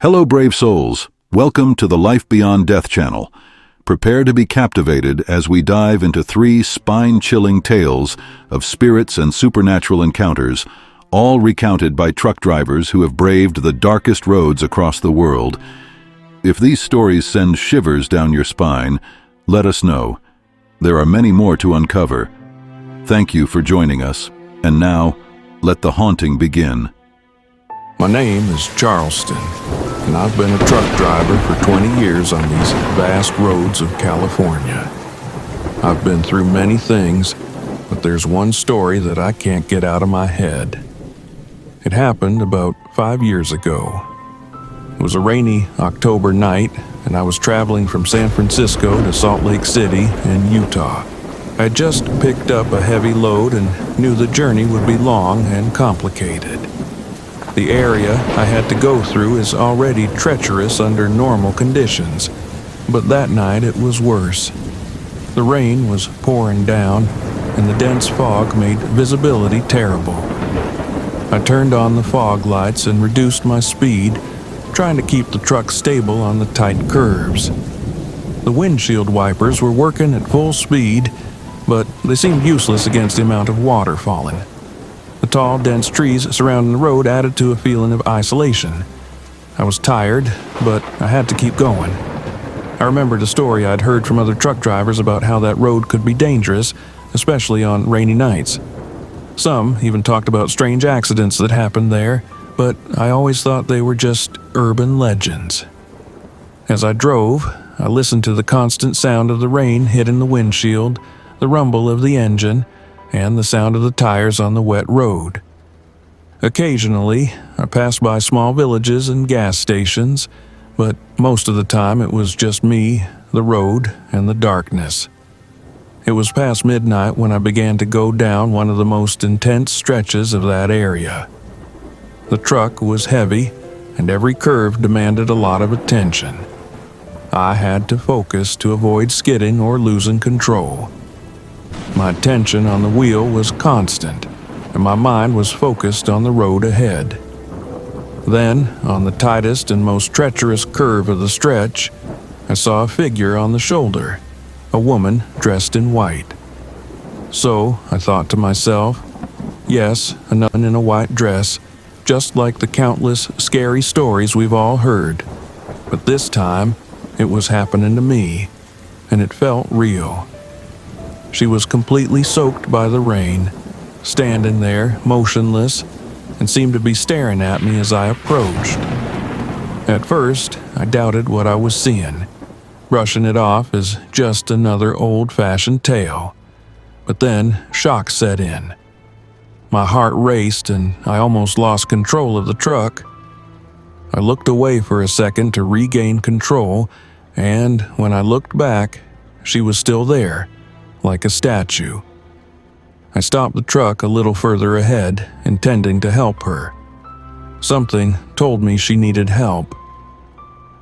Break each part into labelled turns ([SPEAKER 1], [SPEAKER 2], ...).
[SPEAKER 1] Hello, brave souls. Welcome to the Life Beyond Death channel. Prepare to be captivated as we dive into 3 spine-chilling tales of spirits and supernatural encounters, all recounted by truck drivers who have braved the darkest roads across the world. If these stories send shivers down your spine, let us know. There are many more to uncover. Thank you for joining us. And now, let the haunting begin.
[SPEAKER 2] My name is Charleston, and I've been a truck driver for 20 years on these vast roads of California. I've been through many things, but there's one story that I can't get out of my head. It happened about 5 years ago. It was a rainy October night, and I was traveling from San Francisco to Salt Lake City in Utah. I had just picked up a heavy load and knew the journey would be long and complicated. The area I had to go through is already treacherous under normal conditions, but that night it was worse. The rain was pouring down, and the dense fog made visibility terrible. I turned on the fog lights and reduced my speed, trying to keep the truck stable on the tight curves. The windshield wipers were working at full speed, but they seemed useless against the amount of water falling. The tall, dense trees surrounding the road added to a feeling of isolation. I was tired, but I had to keep going. I remembered a story I'd heard from other truck drivers about how that road could be dangerous, especially on rainy nights. Some even talked about strange accidents that happened there, but I always thought they were just urban legends. As I drove, I listened to the constant sound of the rain hitting the windshield, the rumble of the engine, and the sound of the tires on the wet road. Occasionally, I passed by small villages and gas stations, but most of the time it was just me, the road, and the darkness. It was past midnight when I began to go down one of the most intense stretches of that area. The truck was heavy, and every curve demanded a lot of attention. I had to focus to avoid skidding or losing control. My attention on the wheel was constant, and my mind was focused on the road ahead. Then, on the tightest and most treacherous curve of the stretch, I saw a figure on the shoulder, a woman dressed in white. So, I thought to myself, yes, a nun in a white dress, just like the countless scary stories we've all heard. But this time, it was happening to me, and it felt real. She was completely soaked by the rain, standing there, motionless, and seemed to be staring at me as I approached. At first, I doubted what I was seeing, brushing it off as just another old-fashioned tale. But then, shock set in. My heart raced, and I almost lost control of the truck. I looked away for a second to regain control, and when I looked back, she was still there, like a statue. I stopped the truck a little further ahead, intending to help her. Something told me she needed help.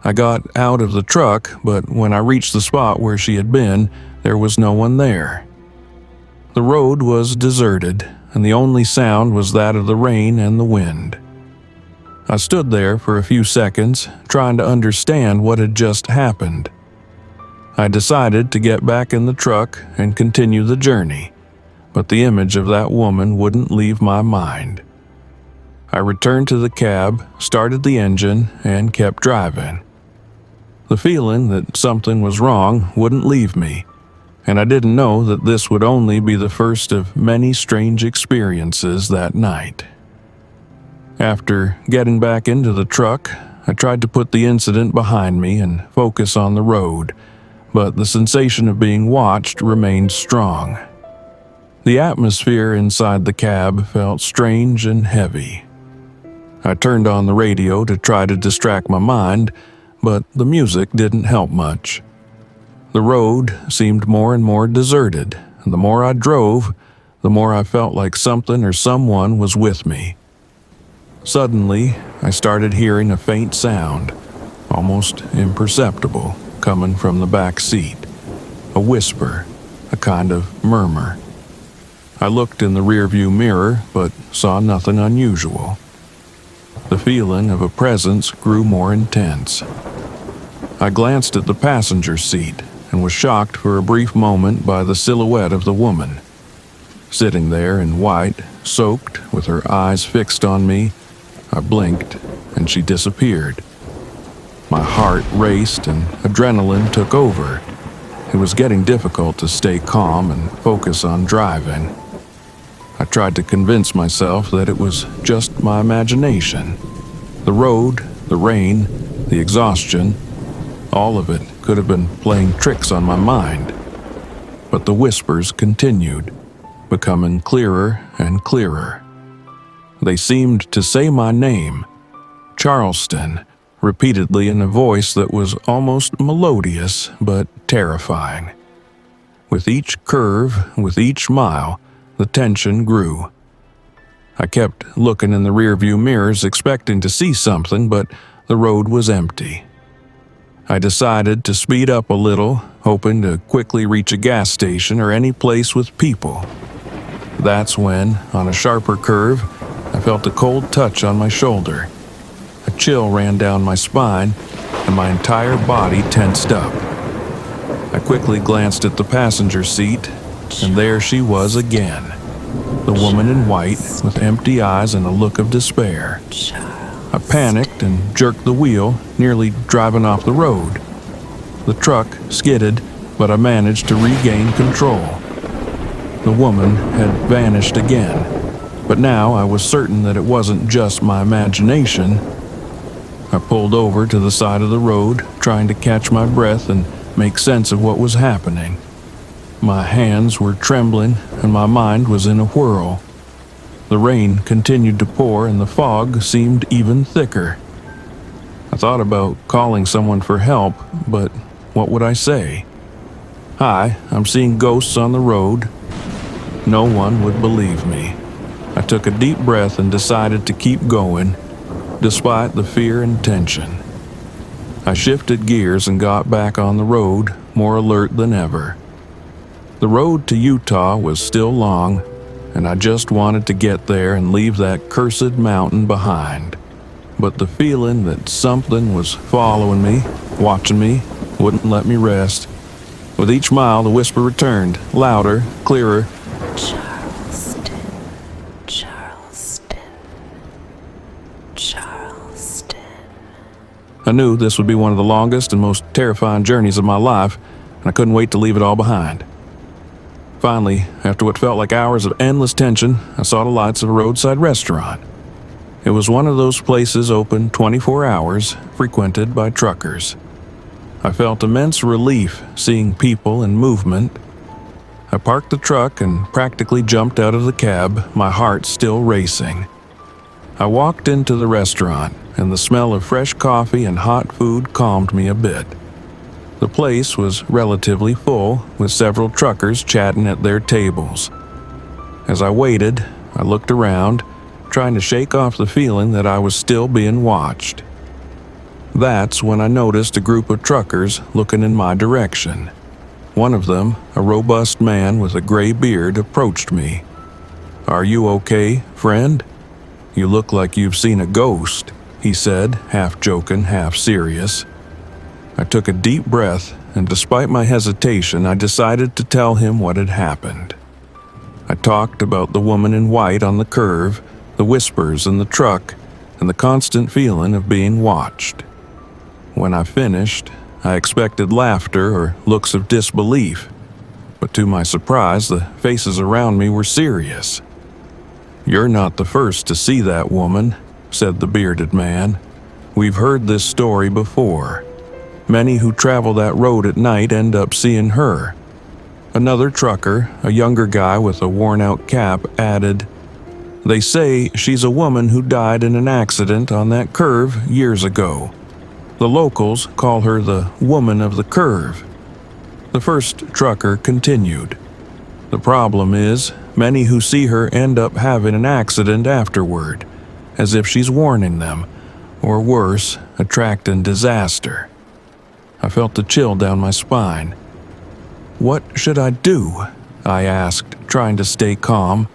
[SPEAKER 2] I got out of the truck, but when I reached the spot where she had been, there was no one there. The road was deserted, and the only sound was that of the rain and the wind. I stood there for a few seconds, trying to understand what had just happened. I decided to get back in the truck and continue the journey, but the image of that woman wouldn't leave my mind. I returned to the cab, started the engine, and kept driving. The feeling that something was wrong wouldn't leave me, and I didn't know that this would only be the first of many strange experiences that night. After getting back into the truck, I tried to put the incident behind me and focus on the road, but the sensation of being watched remained strong. The atmosphere inside the cab felt strange and heavy. I turned on the radio to try to distract my mind, but the music didn't help much. The road seemed more and more deserted, and the more I drove, the more I felt like something or someone was with me. Suddenly, I started hearing a faint sound, almost imperceptible, coming from the back seat. A whisper, a kind of murmur. I looked in the rearview mirror, but saw nothing unusual. The feeling of a presence grew more intense. I glanced at the passenger seat and was shocked for a brief moment by the silhouette of the woman. Sitting there in white, soaked, with her eyes fixed on me, I blinked and she disappeared. My heart raced and adrenaline took over. It was getting difficult to stay calm and focus on driving. I tried to convince myself that it was just my imagination. The road, the rain, the exhaustion, all of it could have been playing tricks on my mind. But the whispers continued, becoming clearer and clearer. They seemed to say my name, Charleston, repeatedly in a voice that was almost melodious but terrifying. With each curve, with each mile, the tension grew. I kept looking in the rearview mirrors expecting to see something, but the road was empty. I decided to speed up a little, hoping to quickly reach a gas station or any place with people. That's when, on a sharper curve, I felt a cold touch on my shoulder. A chill ran down my spine, and my entire body tensed up. I quickly glanced at the passenger seat, and there she was again. The woman in white, with empty eyes and a look of despair. I panicked and jerked the wheel, nearly driving off the road. The truck skidded, but I managed to regain control. The woman had vanished again, but now I was certain that it wasn't just my imagination. I pulled over to the side of the road, trying to catch my breath and make sense of what was happening. My hands were trembling and my mind was in a whirl. The rain continued to pour and the fog seemed even thicker. I thought about calling someone for help, but what would I say? "Hi, I'm seeing ghosts on the road." No one would believe me. I took a deep breath and decided to keep going, despite the fear and tension. I shifted gears and got back on the road, more alert than ever. The road to Utah was still long, and I just wanted to get there and leave that cursed mountain behind. But the feeling that something was following me, watching me, wouldn't let me rest. With each mile, the whisper returned, louder, clearer.
[SPEAKER 3] Charleston, Charleston, Charleston.
[SPEAKER 2] I knew this would be one of the longest and most terrifying journeys of my life, and I couldn't wait to leave it all behind. Finally, after what felt like hours of endless tension, I saw the lights of a roadside restaurant. It was one of those places open 24 hours, frequented by truckers. I felt immense relief seeing people and movement. I parked the truck and practically jumped out of the cab, my heart still racing. I walked into the restaurant, and the smell of fresh coffee and hot food calmed me a bit. The place was relatively full, with several truckers chatting at their tables. As I waited, I looked around, trying to shake off the feeling that I was still being watched. That's when I noticed a group of truckers looking in my direction. One of them, a robust man with a gray beard, approached me. "Are you okay, friend? You look like you've seen a ghost," he said, half joking, half serious. I took a deep breath, and despite my hesitation, I decided to tell him what had happened. I talked about the woman in white on the curve, the whispers in the truck, and the constant feeling of being watched. When I finished, I expected laughter or looks of disbelief, but to my surprise, the faces around me were serious. "You're not the first to see that woman," said the bearded man. "We've heard this story before. Many who travel that road at night end up seeing her." Another trucker, a younger guy with a worn-out cap, added, "They say she's a woman who died in an accident on that curve years ago. The locals call her the Woman of the Curve." The first trucker continued, "The problem is, many who see her end up having an accident afterward, as if she's warning them, or worse, attracting disaster." I felt the chill down my spine. "What should I do?" I asked, trying to stay calm.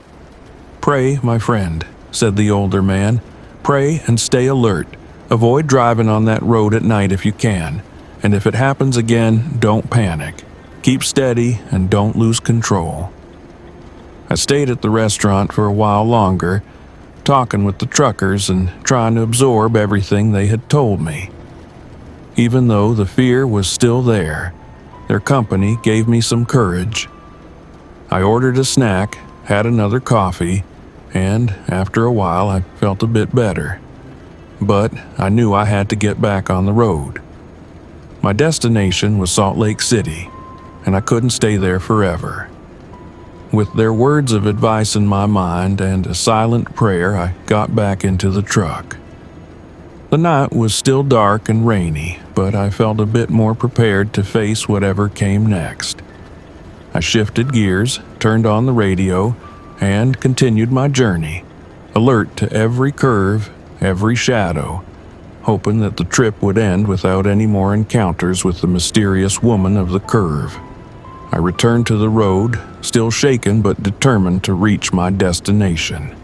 [SPEAKER 2] "Pray, my friend," said the older man. Pray and stay alert. Avoid driving on that road at night if you can. And if it happens again, don't panic. Keep steady and don't lose control. I stayed at the restaurant for a while longer, talking with the truckers and trying to absorb everything they had told me. Even though the fear was still there, their company gave me some courage. I ordered a snack, had another coffee, and after a while I felt a bit better. But I knew I had to get back on the road. My destination was Salt Lake City, and I couldn't stay there forever. With their words of advice in my mind and a silent prayer, I got back into the truck. The night was still dark and rainy, but I felt a bit more prepared to face whatever came next. I shifted gears, turned on the radio, and continued my journey, alert to every curve, every shadow, hoping that the trip would end without any more encounters with the mysterious woman of the curve. I returned to the road, still shaken but determined to reach my destination.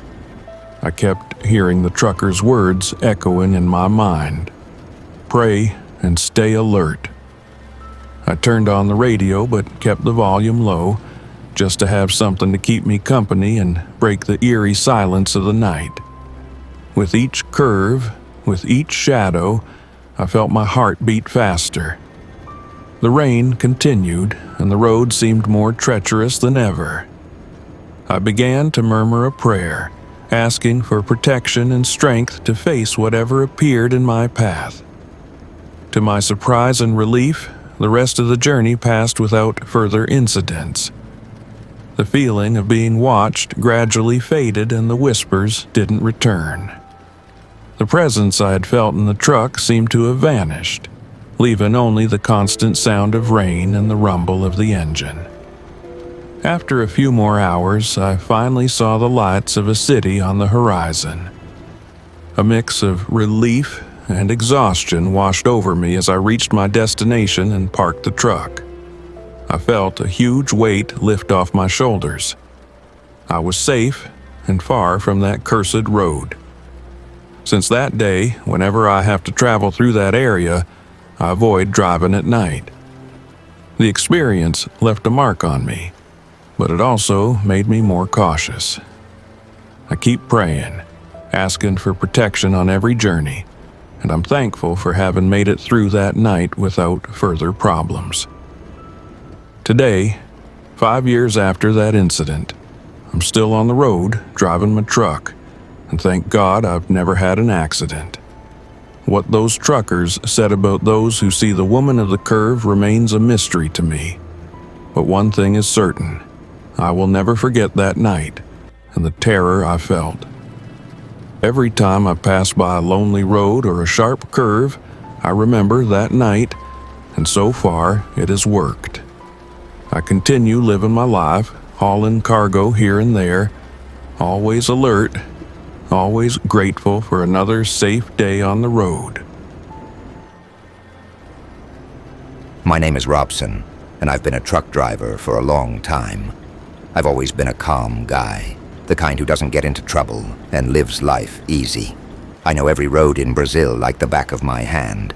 [SPEAKER 2] I kept hearing the trucker's words echoing in my mind. Pray and stay alert. I turned on the radio but kept the volume low, just to have something to keep me company and break the eerie silence of the night. With each curve, with each shadow, I felt my heart beat faster. The rain continued, and the road seemed more treacherous than ever. I began to murmur a prayer, asking for protection and strength to face whatever appeared in my path. To my surprise and relief, the rest of the journey passed without further incidents. The feeling of being watched gradually faded and the whispers didn't return. The presence I had felt in the truck seemed to have vanished, leaving only the constant sound of rain and the rumble of the engine. After a few more hours, I finally saw the lights of a city on the horizon. A mix of relief and exhaustion washed over me as I reached my destination and parked the truck. I felt a huge weight lift off my shoulders. I was safe and far from that cursed road. Since that day, whenever I have to travel through that area, I avoid driving at night. The experience left a mark on me, but it also made me more cautious. I keep praying, asking for protection on every journey, and I'm thankful for having made it through that night without further problems. Today, 5 years after that incident, I'm still on the road driving my truck, and thank God I've never had an accident. What those truckers said about those who see the woman of the curve remains a mystery to me. But one thing is certain, I will never forget that night and the terror I felt. Every time I pass by a lonely road or a sharp curve, I remember that night, and so far it has worked. I continue living my life, hauling cargo here and there, always alert, always grateful for another safe day on the road.
[SPEAKER 4] My name is Robson, and I've been a truck driver for a long time. I've always been a calm guy, the kind who doesn't get into trouble and lives life easy. I know every road in Brazil like the back of my hand.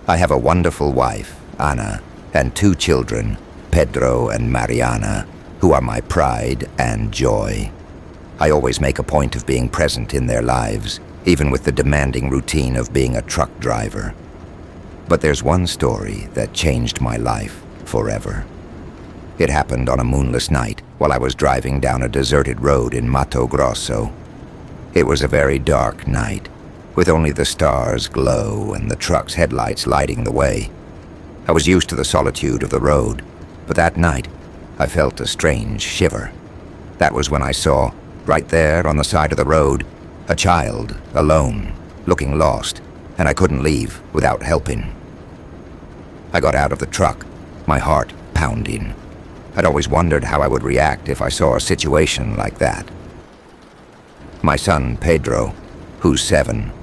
[SPEAKER 4] I have a wonderful wife, Ana, and 2 children, Pedro and Mariana, who are my pride and joy. I always make a point of being present in their lives, even with the demanding routine of being a truck driver. But there's one story that changed my life forever. It happened on a moonless night while I was driving down a deserted road in Mato Grosso. It was a very dark night, with only the stars glow and the truck's headlights lighting the way. I was used to the solitude of the road, but that night I felt a strange shiver. That was when I saw, right there on the side of the road, a child, alone, looking lost, and I couldn't leave without helping. I got out of the truck, my heart pounding. I'd always wondered how I would react if I saw a situation like that. My son, Pedro, who's 7,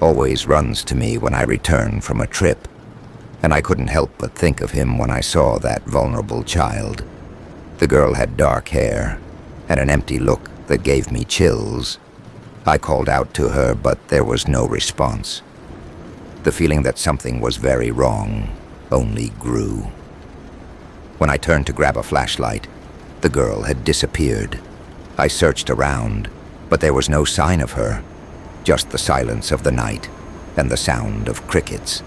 [SPEAKER 4] always runs to me when I return from a trip, and I couldn't help but think of him when I saw that vulnerable child. The girl had dark hair and an empty look that gave me chills. I called out to her, but there was no response. The feeling that something was very wrong only grew. When I turned to grab a flashlight, the girl had disappeared. I searched around, but there was no sign of her, just the silence of the night and the sound of crickets.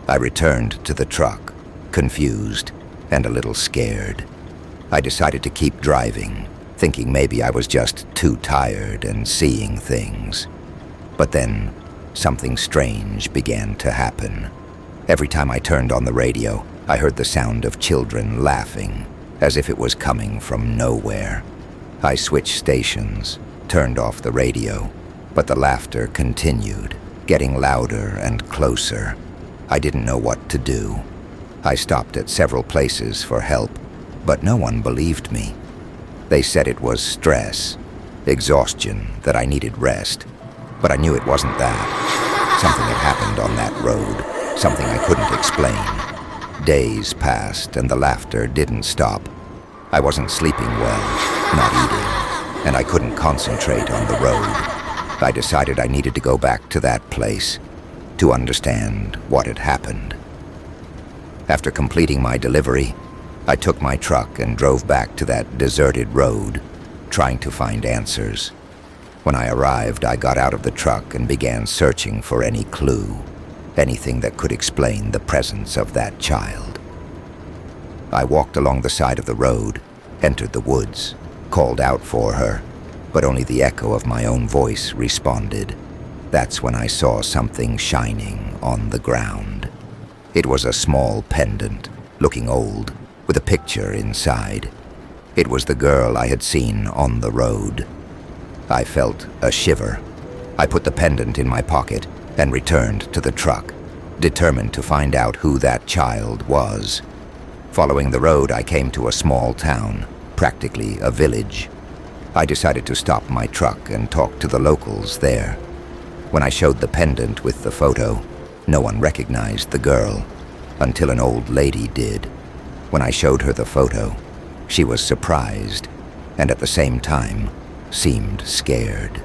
[SPEAKER 4] I returned to the truck, confused and a little scared. I decided to keep driving, thinking maybe I was just too tired and seeing things. But then, something strange began to happen. Every time I turned on the radio, I heard the sound of children laughing, as if it was coming from nowhere. I switched stations, turned off the radio, but the laughter continued, getting louder and closer. I didn't know what to do. I stopped at several places for help, but no one believed me. They said it was stress, exhaustion, that I needed rest, but I knew it wasn't that. Something had happened on that road, something I couldn't explain. Days passed and the laughter didn't stop. I wasn't sleeping well, not eating, and I couldn't concentrate on the road. I decided I needed to go back to that place to understand what had happened. After completing my delivery, I took my truck and drove back to that deserted road, trying to find answers. When I arrived, I got out of the truck and began searching for any clue, anything that could explain the presence of that child. I walked along the side of the road, entered the woods, called out for her, but only the echo of my own voice responded. That's when I saw something shining on the ground. It was a small pendant, looking old, with a picture inside. It was the girl I had seen on the road. I felt a shiver. I put the pendant in my pocket and returned to the truck, determined to find out who that child was. Following the road, I came to a small town, practically a village. I decided to stop my truck and talk to the locals there. When I showed the pendant with the photo, no one recognized the girl, until an old lady did. When I showed her the photo, she was surprised, and at the same time, seemed scared.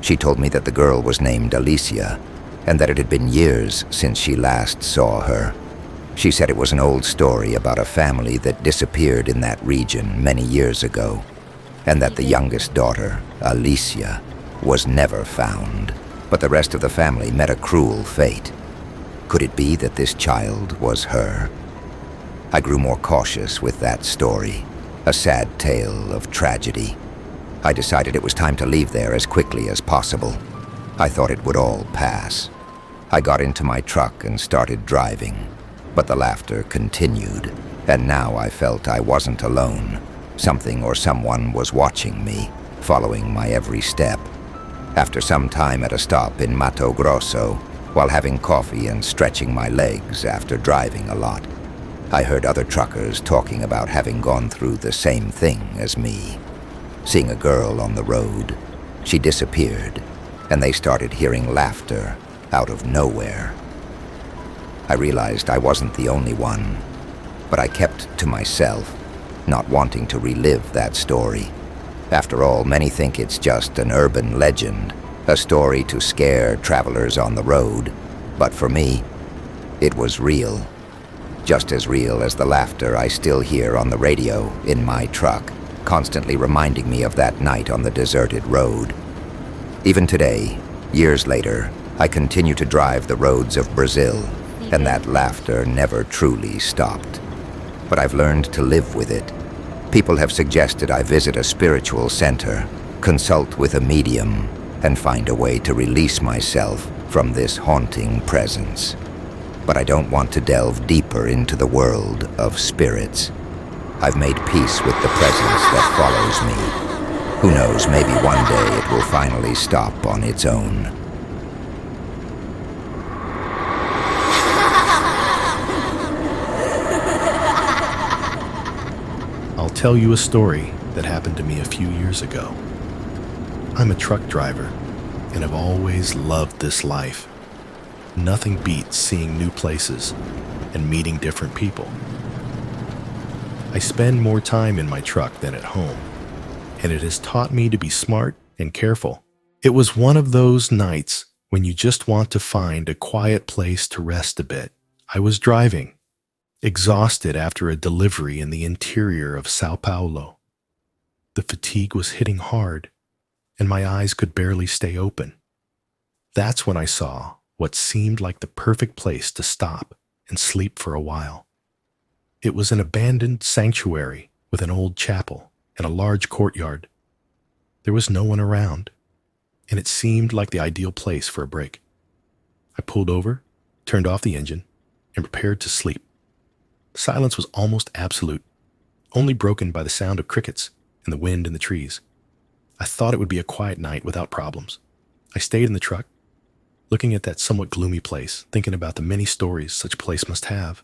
[SPEAKER 4] She told me that the girl was named Alicia, and that it had been years since she last saw her. She said it was an old story about a family that disappeared in that region many years ago, and that the youngest daughter, Alicia, was never found, but the rest of the family met a cruel fate. Could it be that this child was her? I grew more cautious with that story, a sad tale of tragedy. I decided it was time to leave there as quickly as possible. I thought it would all pass. I got into my truck and started driving, but the laughter continued, and now I felt I wasn't alone. Something or someone was watching me, following my every step. After some time at a stop in Mato Grosso, while having coffee and stretching my legs after driving a lot, I heard other truckers talking about having gone through the same thing as me. Seeing a girl on the road, she disappeared, and they started hearing laughter out of nowhere. I realized I wasn't the only one, but I kept to myself, not wanting to relive that story. After all, many think it's just an urban legend, a story to scare travelers on the road, but for me, it was real. Just as real as the laughter I still hear on the radio in my truck, constantly reminding me of that night on the deserted road. Even today, years later, I continue to drive the roads of Brazil, and that laughter never truly stopped. But I've learned to live with it. People have suggested I visit a spiritual center, consult with a medium, and find a way to release myself from this haunting presence. But I don't want to delve deeper into the world of spirits. I've made peace with the presence that follows me. Who knows, maybe one day it will finally stop on its own.
[SPEAKER 5] I'll tell you a story that happened to me a few years ago. I'm a truck driver, and have always loved this life. Nothing beats seeing new places and meeting different people. I spend more time in my truck than at home, and it has taught me to be smart and careful It was one of those nights when you just want to find a quiet place to rest a bit. I was driving, exhausted after a delivery in the interior of Sao Paulo. The fatigue was hitting hard, and my eyes could barely stay open. That's when I saw what seemed like the perfect place to stop and sleep for a while. It was an abandoned sanctuary with an old chapel and a large courtyard. There was no one around, and it seemed like the ideal place for a break. I pulled over, turned off the engine, and prepared to sleep. The silence was almost absolute, only broken by the sound of crickets and the wind in the trees. I thought it would be a quiet night without problems. I stayed in the truck, looking at that somewhat gloomy place, thinking about the many stories such a place must have.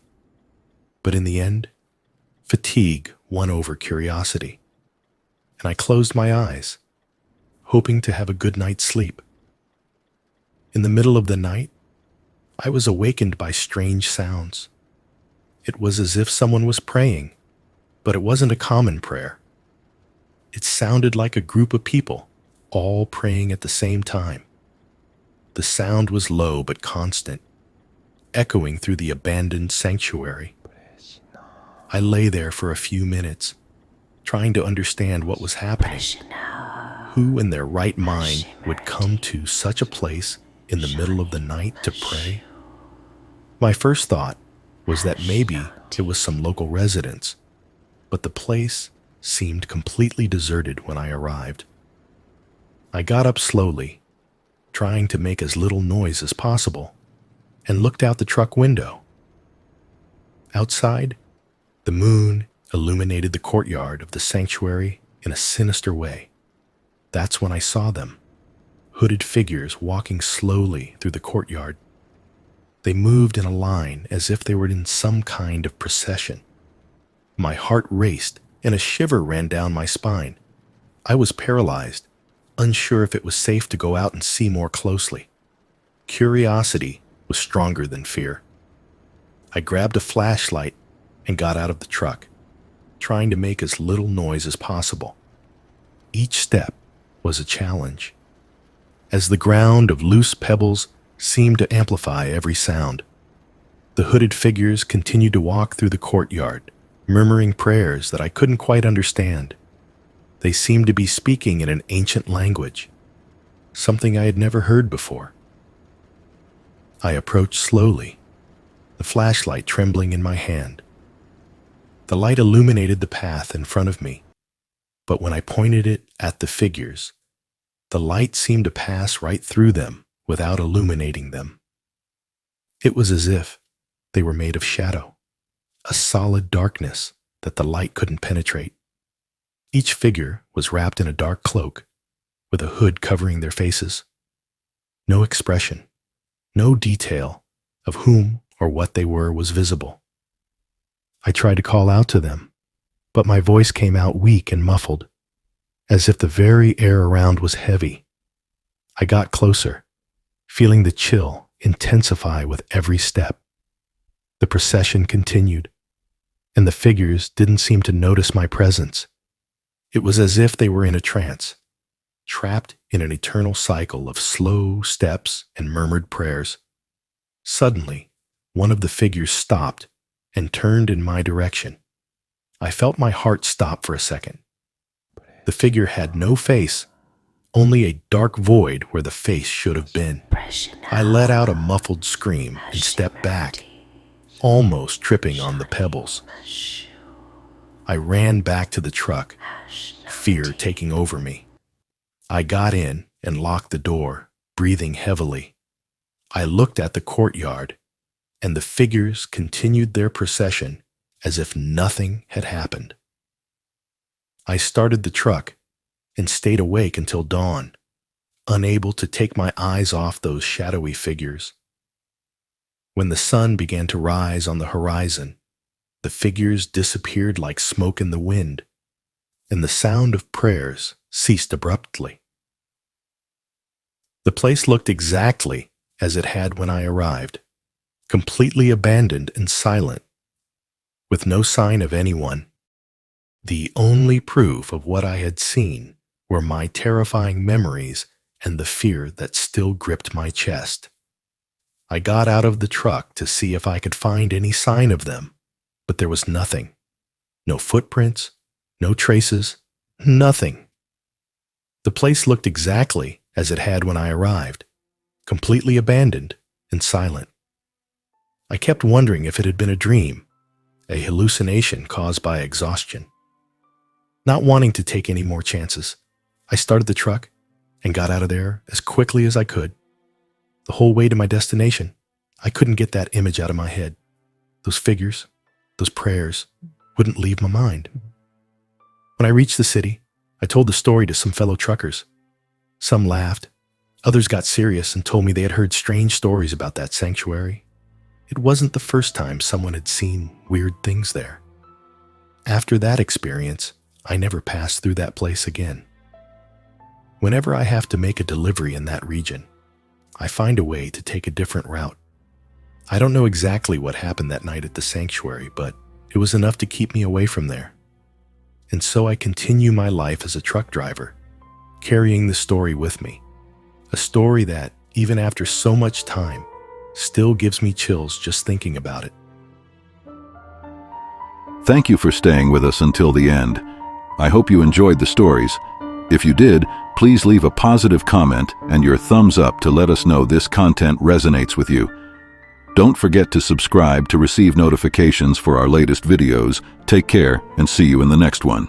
[SPEAKER 5] But in the end, fatigue won over curiosity, and I closed my eyes, hoping to have a good night's sleep. In the middle of the night, I was awakened by strange sounds. It was as if someone was praying, but it wasn't a common prayer. It sounded like a group of people, all praying at the same time. The sound was low but constant, echoing through the abandoned sanctuary. I lay there for a few minutes, trying to understand what was happening. Who in their right mind would come to such a place in the middle of the night to pray? My first thought was that maybe it was some local residents, but the place seemed completely deserted when I arrived. I got up slowly, trying to make as little noise as possible, and looked out the truck window. Outside, the moon illuminated the courtyard of the sanctuary in a sinister way. That's when I saw them, hooded figures walking slowly through the courtyard. They moved in a line as if they were in some kind of procession. My heart raced and a shiver ran down my spine. I was paralyzed, unsure if it was safe to go out and see more closely. Curiosity was stronger than fear. I grabbed a flashlight and got out of the truck, trying to make as little noise as possible. Each step was a challenge, as the ground of loose pebbles seemed to amplify every sound. The hooded figures continued to walk through the courtyard, murmuring prayers that I couldn't quite understand. They seemed to be speaking in an ancient language, something I had never heard before. I approached slowly, the flashlight trembling in my hand. The light illuminated the path in front of me, but when I pointed it at the figures, the light seemed to pass right through them without illuminating them. It was as if they were made of shadow, a solid darkness that the light couldn't penetrate. Each figure was wrapped in a dark cloak, with a hood covering their faces. No expression, no detail of whom or what they were was visible. I tried to call out to them, but my voice came out weak and muffled, as if the very air around was heavy. I got closer, feeling the chill intensify with every step. The procession continued, and the figures didn't seem to notice my presence. It was as if they were in a trance, trapped in an eternal cycle of slow steps and murmured prayers. Suddenly, one of the figures stopped and turned in my direction. I felt my heart stop for a second. The figure had no face, only a dark void where the face should have been. I let out a muffled scream and stepped back, almost tripping on the pebbles. I ran back to the truck, fear taking over me. I got in and locked the door, breathing heavily. I looked at the courtyard, and the figures continued their procession as if nothing had happened. I started the truck and stayed awake until dawn, unable to take my eyes off those shadowy figures. When the sun began to rise on the horizon, the figures disappeared like smoke in the wind, and the sound of prayers ceased abruptly. The place looked exactly as it had when I arrived, completely abandoned and silent, with no sign of anyone. The only proof of what I had seen were my terrifying memories and the fear that still gripped my chest. I got out of the truck to see if I could find any sign of them, but there was nothing. No footprints, no traces, nothing. The place looked exactly as it had when I arrived, completely abandoned and silent. I kept wondering if it had been a dream, a hallucination caused by exhaustion. Not wanting to take any more chances, I started the truck and got out of there as quickly as I could. The whole way to my destination, I couldn't get that image out of my head. Those figures, those prayers, wouldn't leave my mind. When I reached the city, I told the story to some fellow truckers. Some laughed. Others got serious and told me they had heard strange stories about that sanctuary. It wasn't the first time someone had seen weird things there. After that experience, I never passed through that place again. Whenever I have to make a delivery in that region, I find a way to take a different route. I don't know exactly what happened that night at the sanctuary, but it was enough to keep me away from there. And so I continue my life as a truck driver, carrying the story with me. A story that, even after so much time, still gives me chills just thinking about it.
[SPEAKER 1] Thank you for staying with us until the end. I hope you enjoyed the stories. If you did, please leave a positive comment and your thumbs up to let us know this content resonates with you. Don't forget to subscribe to receive notifications for our latest videos. Take care and see you in the next one.